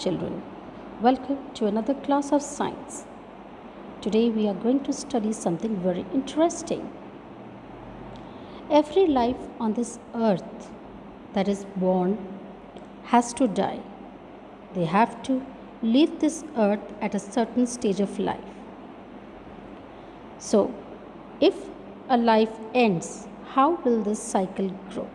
children. Welcome to another class of science. Today we are going to study something very interesting. Every life on this earth that is born has to die. They have to leave this earth at a certain stage of life. So, if a life ends, how will this cycle grow?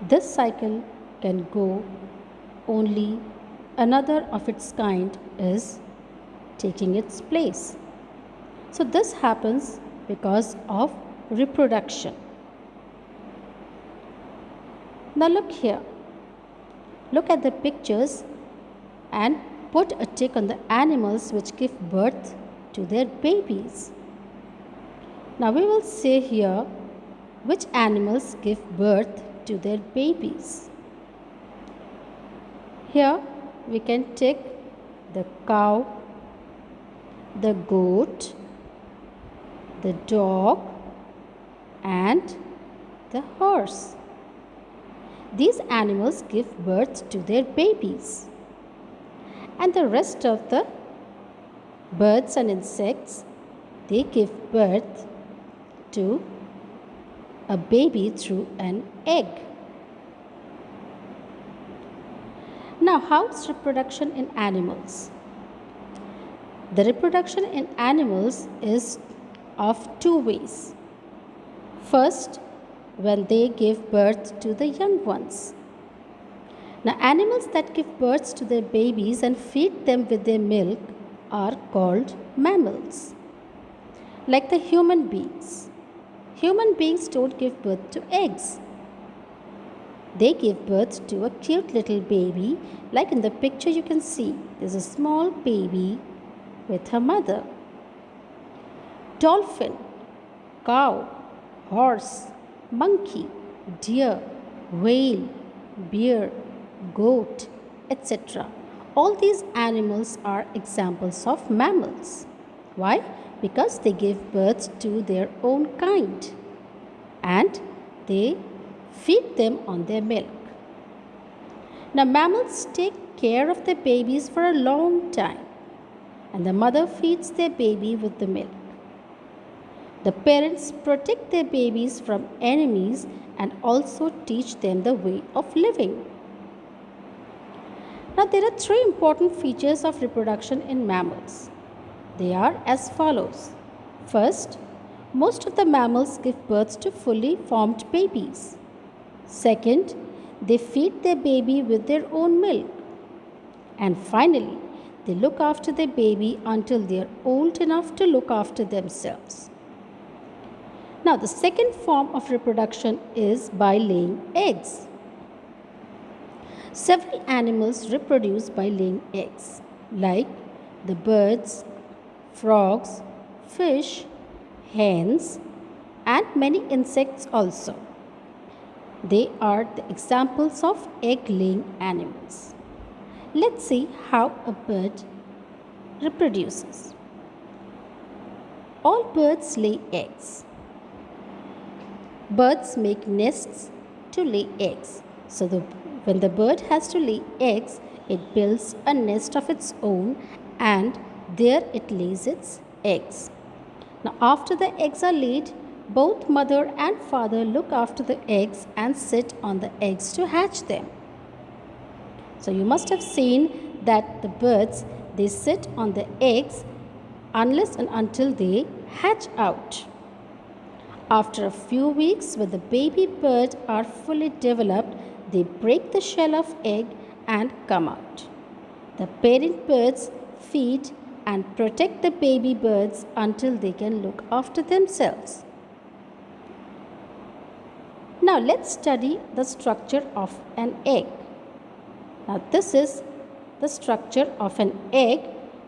This cycle can go only another of its kind is taking its place. So, this happens because of reproduction. Now, look here. Look at the pictures and put a tick on the animals which give birth to their babies. Now, we will say here which animals give birth to their babies. Here we can tick the cow, the goat, the dog and the horse. These animals give birth to their babies. And the rest of the birds and insects, they give birth to a baby through an egg. Now, how's reproduction in animals? The reproduction in animals is of two ways. First, when they give birth to the young ones. Now, animals that give birth to their babies and feed them with their milk are called mammals. Like the human beings. Human beings don't give birth to eggs. They give birth to a cute little baby, like in the picture you can see. There's a small baby with her mother. Dolphin, cow, horse, monkey, deer, whale, bear, goat, etc. All these animals are examples of mammals. Why? Because they give birth to their own kind and they feed them on their milk. Now, mammals take care of their babies for a long time and the mother feeds their baby with the milk. The parents protect their babies from enemies and also teach them the way of living. Now, there are three important features of reproduction in mammals. They are as follows. First, most of the mammals give birth to fully formed babies. Second, they feed their baby with their own milk. And finally, they look after their baby until they are old enough to look after themselves. Now, the second form of reproduction is by laying eggs. Several animals reproduce by laying eggs, like the birds, frogs, fish, hens, and many insects also. They are the examples of egg-laying animals. Let's see how a bird reproduces. All birds lay eggs. Birds make nests to lay eggs. So when the bird has to lay eggs, it builds a nest of its own and there it lays its eggs. Now, after the eggs are laid, both mother and father look after the eggs and sit on the eggs to hatch them. So, you must have seen that the birds, they sit on the eggs unless and until they hatch out. After a few weeks, when the baby birds are fully developed, they break the shell of egg and come out. The parent birds feed and protect the baby birds until they can look after themselves. Now let's study the structure of an egg. Now this is the structure of an egg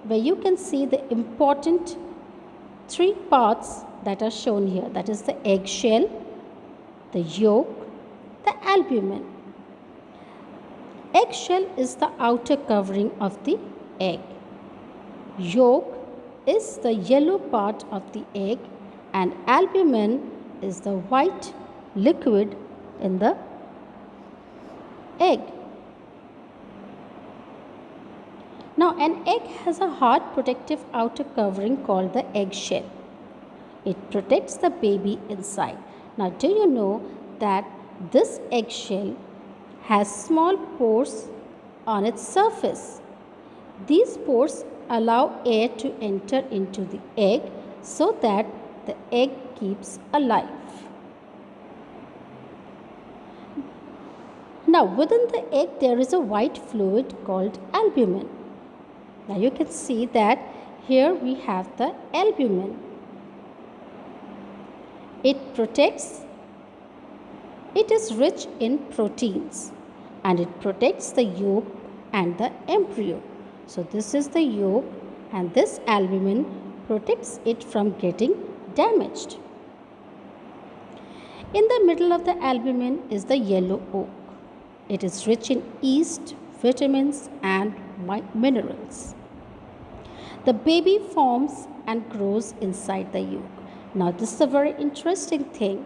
where you can see the important three parts that are shown here. That is the egg shell, the yolk, the albumen. Eggshell is the outer covering of the egg. Yolk is the yellow part of the egg and albumen is the white liquid in the egg. Now, an egg has a hard protective outer covering called the eggshell. It protects the baby inside. Now, do you know that this eggshell has small pores on its surface? These pores allow air to enter into the egg so that the egg keeps alive. Now, within the egg, there is a white fluid called albumin. Now, you can see that here we have the albumin. It protects, it is rich in proteins and it protects the yolk and the embryo. So, this is the yolk and this albumin protects it from getting damaged. In the middle of the albumin is the yellow yolk. It is rich in yeast, vitamins and minerals. The baby forms and grows inside the yolk. Now this is a very interesting thing.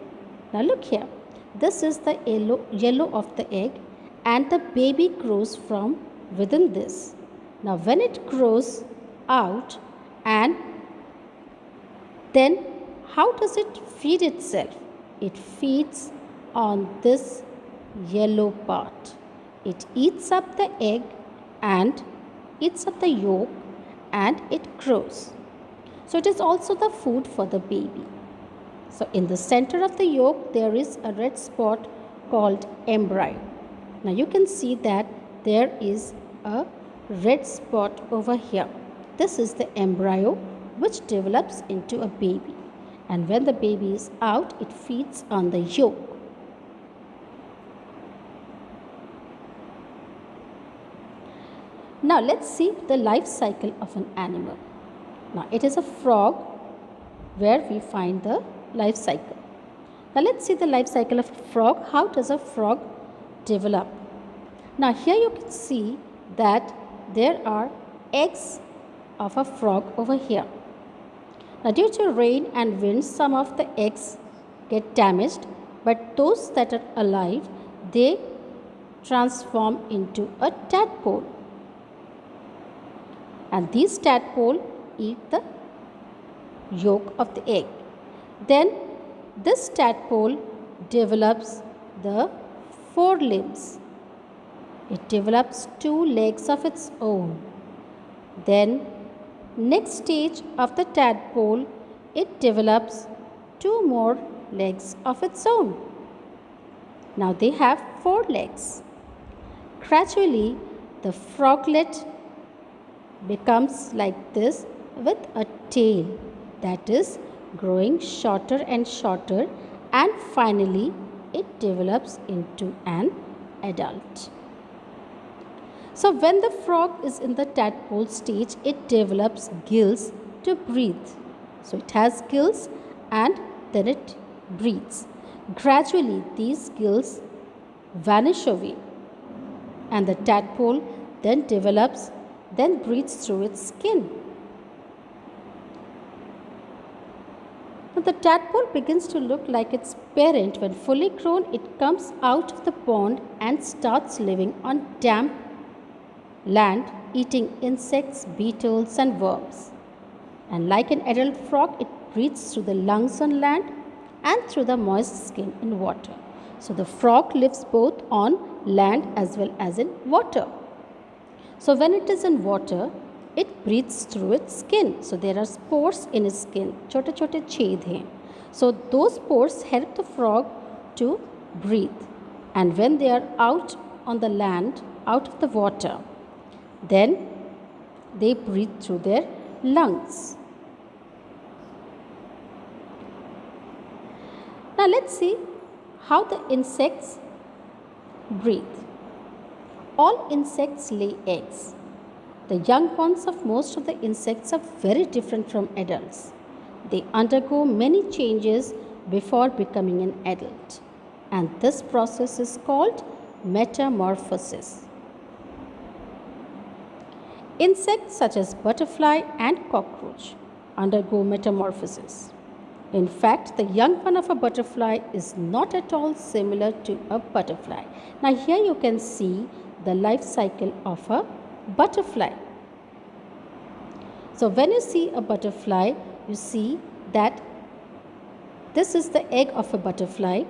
Now look here. This is the yellow of the egg and the baby grows from within this. Now when it grows out and then how does it feed itself? It feeds on this yellow part. It eats up the egg and eats up the yolk and it grows. So it is also the food for the baby. So in the center of the yolk there is a red spot called embryo. Now you can see that there is a red spot over here. This is the embryo which develops into a baby. And when the baby is out, it feeds on the yolk. Now let's see the life cycle of an animal. Now it is a frog where we find the life cycle. Now let's see the life cycle of a frog. How does a frog develop? Now here you can see that there are eggs of a frog over here. Now due to rain and wind, some of the eggs get damaged, but those that are alive, they transform into a tadpole. And these tadpole eat the yolk of the egg. Then this tadpole develops the forelimbs. It develops 2 legs of its own. Then next stage of the tadpole, it develops 2 more legs of its own. Now they have 4 legs. Gradually the froglet becomes like this with a tail that is growing shorter and shorter, and finally it develops into an adult. So when the frog is in the tadpole stage, it develops gills to breathe. So it has gills and then it breathes. Gradually these gills vanish away and the tadpole then breathes through its skin. Now the tadpole begins to look like its parent. When fully grown, it comes out of the pond and starts living on damp land, eating insects, beetles and worms. And like an adult frog, it breathes through the lungs on land and through the moist skin in water. So the frog lives both on land as well as in water. So when it is in water, it breathes through its skin. So there are pores in its skin. छोटे छोटे छेद हैं. So those pores help the frog to breathe. And when they are out on the land, out of the water, then they breathe through their lungs. Now let's see how the insects breathe. All insects lay eggs. The young ones of most of the insects are very different from adults. They undergo many changes before becoming an adult, and this process is called metamorphosis. Insects such as butterfly and cockroach undergo metamorphosis. In fact, the young one of a butterfly is not at all similar to a butterfly. Now here you can see the life cycle of a butterfly. So when you see a butterfly, you see that this is the egg of a butterfly,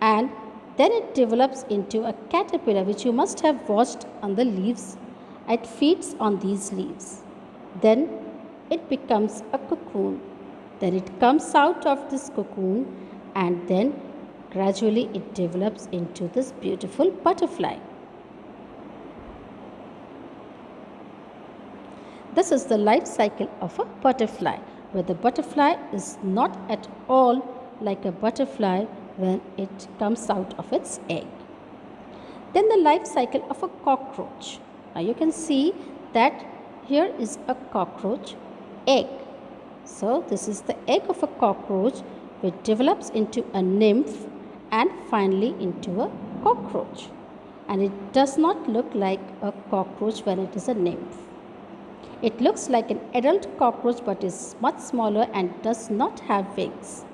and then it develops into a caterpillar, which you must have watched on the leaves. It feeds on these leaves. Then it becomes a cocoon. Then it comes out of this cocoon, and then gradually it develops into this beautiful butterfly. This is the life cycle of a butterfly, where the butterfly is not at all like a butterfly when it comes out of its egg. Then the life cycle of a cockroach. Now you can see that here is a cockroach egg. So this is the egg of a cockroach, which develops into a nymph and finally into a cockroach. And it does not look like a cockroach when it is a nymph. It looks like an adult cockroach but is much smaller and does not have wings.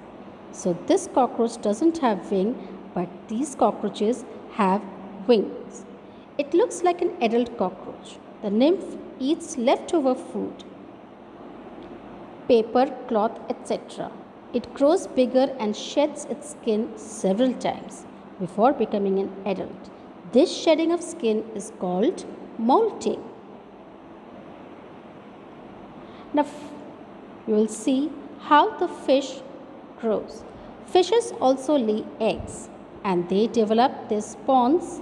So this cockroach doesn't have wing, but these cockroaches have wings. It looks like an adult cockroach. The nymph eats leftover food, paper, cloth, etc. It grows bigger and sheds its skin several times before becoming an adult. This shedding of skin is called molting. Now you will see how the fish grows. Fishes also lay eggs and they develop their spawns.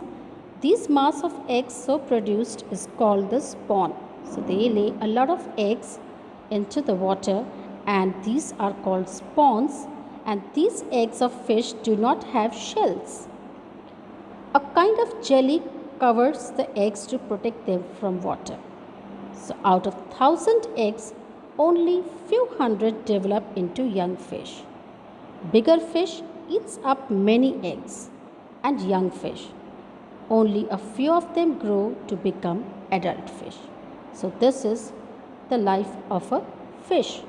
These mass of eggs so produced is called the spawn. So they lay a lot of eggs into the water, and these are called spawns, and these eggs of fish do not have shells. A kind of jelly covers the eggs to protect them from water. So out of 1,000 eggs, only few hundred develop into young fish. Bigger fish eats up many eggs and young fish. Only a few of them grow to become adult fish. So this is the life of a fish.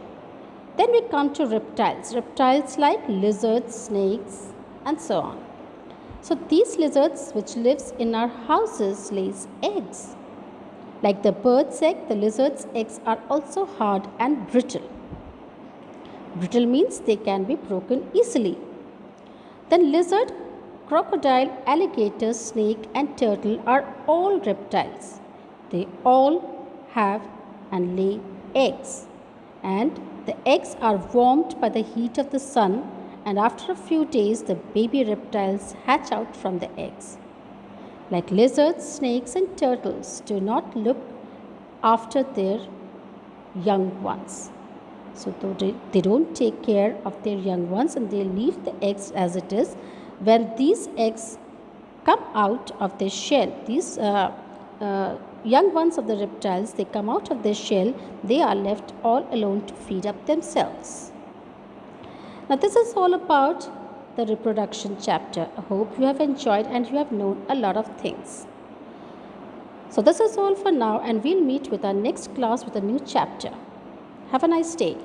Then we come to reptiles. Reptiles like lizards, snakes, and so on. So these lizards which lives in our houses lays eggs. Like the bird's egg, the lizard's eggs are also hard and brittle. Brittle means they can be broken easily. Then lizard, crocodile, alligator, snake and turtle are all reptiles. They all have and lay eggs. And the eggs are warmed by the heat of the sun, and after a few days the baby reptiles hatch out from the eggs. Like lizards, snakes and turtles do not look after their young ones. So they don't take care of their young ones and they leave the eggs as it is. When these eggs come out of their shell, these young ones of the reptiles, they come out of their shell, they are left all alone to feed up themselves. Now this is all about the reproduction chapter. I hope you have enjoyed and you have known a lot of things. So this is all for now, and we'll meet with our next class with a new chapter. Have a nice day.